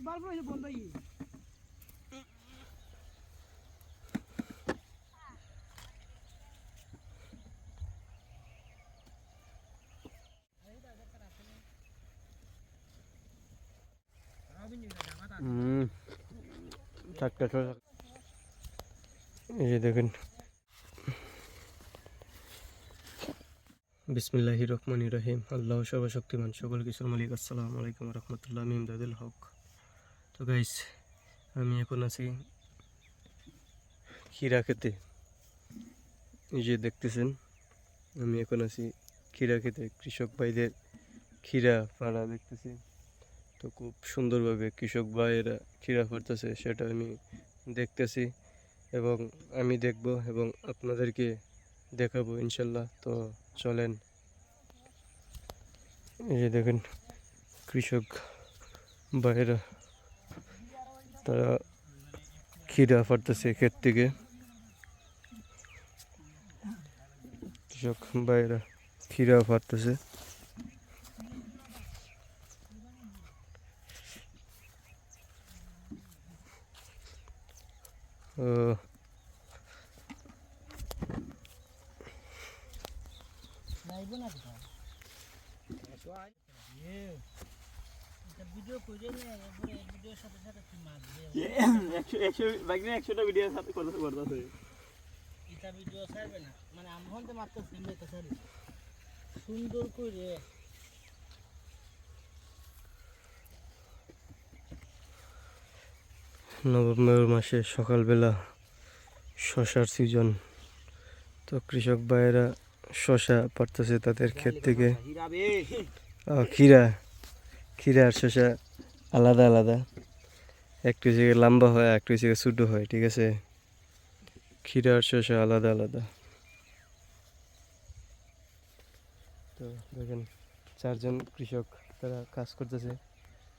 এই যে দেখেন, বিসমিল্লাহির রহমানির রহিম। আল্লাহ সর্বশক্তিমান, সকল কিছুর মালিক। আসসালামু আলাইকুম রহমতুল্লাহ। আমি ইমদাদুল হক। তো গাইস, আমি এখন আছি ক্ষীরা খেতে। এই যে দেখতেছেন, আমি এখন আছি ক্ষীরা খেতে। কৃষক ভাইদের ক্ষীরা পাড়া দেখতেছি। তো খুব সুন্দরভাবে কৃষক ভাইয়েরা ক্ষীরা করতেছে, সেটা আমি দেখতেছি এবং আমি দেখব এবং আপনাদেরকে দেখাবো ইনশাল্লাহ। তো চলেন। এই যে দেখেন, কৃষক ভাইয়েরা তারা ক্ষীরা পাড়তেছে ক্ষেত থেকে। কৃষক ভাইয়েরা ক্ষীরা পাড়তেছে। সুন্দর করে নভেম্বর মাসে সকালবেলা শশার সিজন। তো কৃষক ভাইয়েরা শশা পাড়তেছে তাদের ক্ষেত থেকে। ক্ষীরা আর শশা আলাদা আলাদা, একটু জায়গায় লম্বা হয়, একটু জায়গায় ছোটো হয়, ঠিক আছে? ক্ষীরা আর শশা আলাদা আলাদা। তো দেখেন, চারজন কৃষক তারা কাজ করতেছে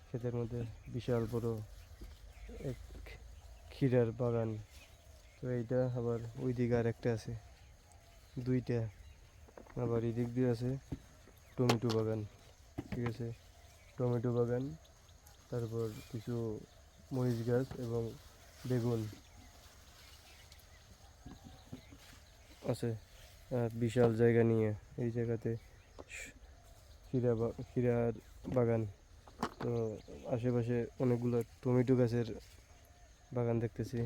ক্ষেতের মধ্যে। বিশাল বড় এক ক্ষীরার বাগান। তো এইটা আবার ওই দিকে আর একটা আছে, দুইটা। আবার এই দিক দিয়ে আছে টমেটো বাগান, ঠিক আছে? টমেটো বাগান, তারপর কিছু মরিচ গাছ এবং বেগুন আছে। আর বিশাল জায়গা নিয়ে এই জায়গাতে ক্ষীরার বাগান। তো আশেপাশে অনেকগুলো টমেটো গাছের বাগান দেখতেছি।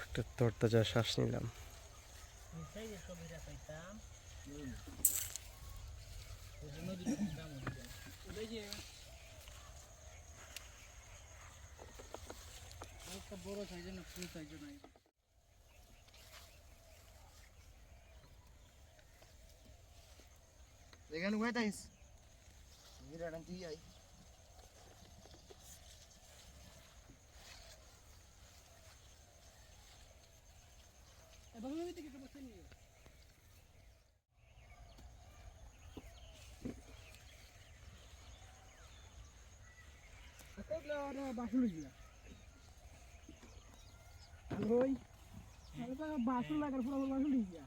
একটা তরতাজা শ্বাস নিলাম। বড় সাইজের না ফুল সাইজের নাই। এখানে ওয়ে তাইস মিরাডান তুই আই এবং আমি থেকে বসে নিয়ে কোটলা না বাসুল গিয়া হই আরে তো বাসুল লাগার পুরো বাসুল গিয়া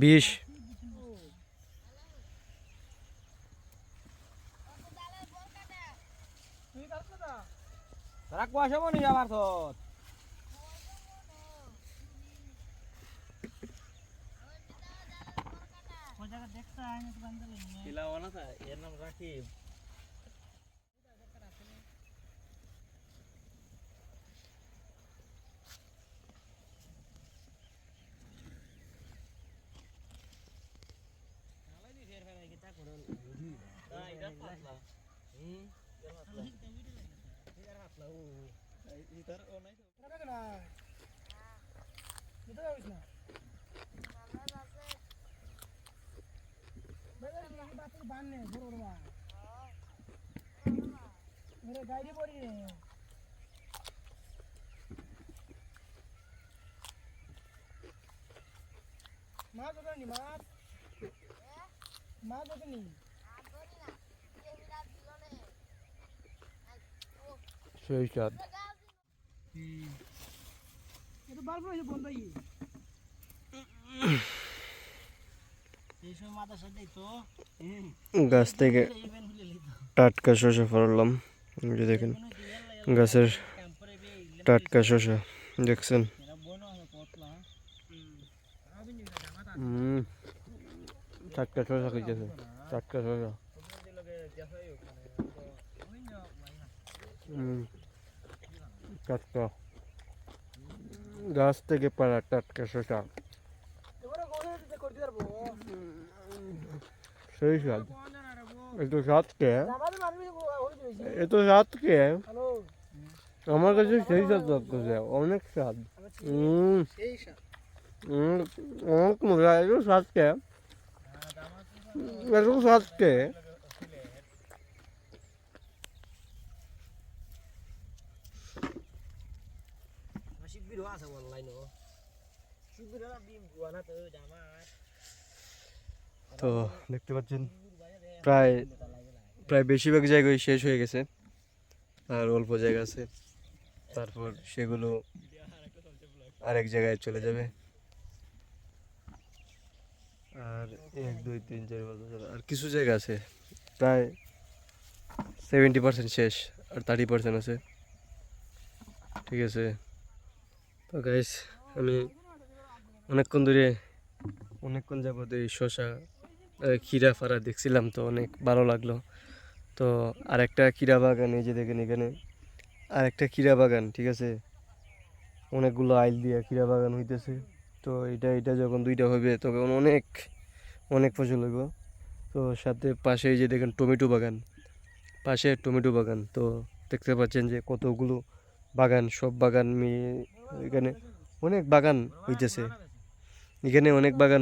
বিশ তারা কুয়াশা বনি যাবার তো কোন জায়গা দেখছ আইনে তো বান্দলে নিয়ে কিলাও না তা এর নাম রাখি मेरे गाड़ी बोली है माँ तो नहीं माँ तो नहीं সেই স্বাদ ये तो बार बार बंद ही গাছ থেকে টাটকা শসা ফলালাম এই যে দেখেন গাছের টাটকা শসা দেখছেন টাটকা শসা খাইতেছে টাটকা শসা টাটকা গাছ থেকে পাড়া টাটকা শসা সেই স্বাদ একটু স্বাদ কে এতো স্বাদ কে আমার কাছে সেই স্বাদ লাগতেছে অনেক স্বাদ অনেক মজা এত স্বাদ কে এত স্বাদ কে তো দেখতে পাচ্ছেন প্রায় প্রায় বেশিরভাগ জায়গায় শেষ হয়ে গেছে আর অল্প জায়গা আছে তারপর সেগুলো আরেক জায়গায় চলে যাবে আর 1 2 3 4 5 আর কিছু জায়গা আছে প্রায় 70% শেষ আর 30% আছে ঠিক আছে তো গাইস আমি অনেকক্ষণ যাবত এই শসা ক্ষীরা ফাড়া দেখছিলাম তো অনেক ভালো লাগলো তো আরেকটা ক্ষীরা বাগান এই যে দেখেন এখানে আরেকটা ক্ষীরা বাগান ঠিক আছে অনেকগুলো আইল দিয়ে ক্ষীরা বাগান হইতেছে তো এটা যখন দুইটা হবে তখন অনেক অনেক ফসল হইব তো সাথে পাশে এই যে দেখেন টমেটো বাগান তো দেখতে পাচ্ছেন যে কতগুলো বাগান সব বাগান এখানে অনেক বাগান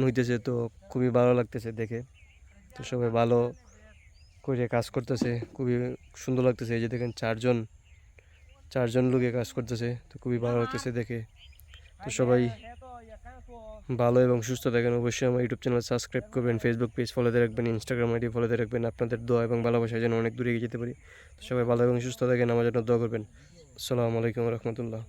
হইতেছে তো খুবই ভালো লাগতেছে দেখে তো সবাই ভালো করে কাজ করতেছে খুবই সুন্দর লাগতেছে এই যে দেখেন চারজন লোকে কাজ করতেছে তো খুবই ভালো লাগতেছে দেখে তো সবাই ভালো এবং সুস্থ থাকেন অবশ্যই আমার ইউটিউব চ্যানেল সাবস্ক্রাইব করবেন ফেসবুক পেজ ফলোতে রাখবেন ইনস্টাগ্রাম আইডি ফলোতে রাখবেন আপনাদের দোয়া এবং ভালোবাসার জন্য অনেক দূরে এগিয়ে যেতে পারি তো সবাই ভালো এবং সুস্থ থাকেন আমার জন্য দোয়া করবেন আসসালামু আলাইকুম রহমতুল্লাহ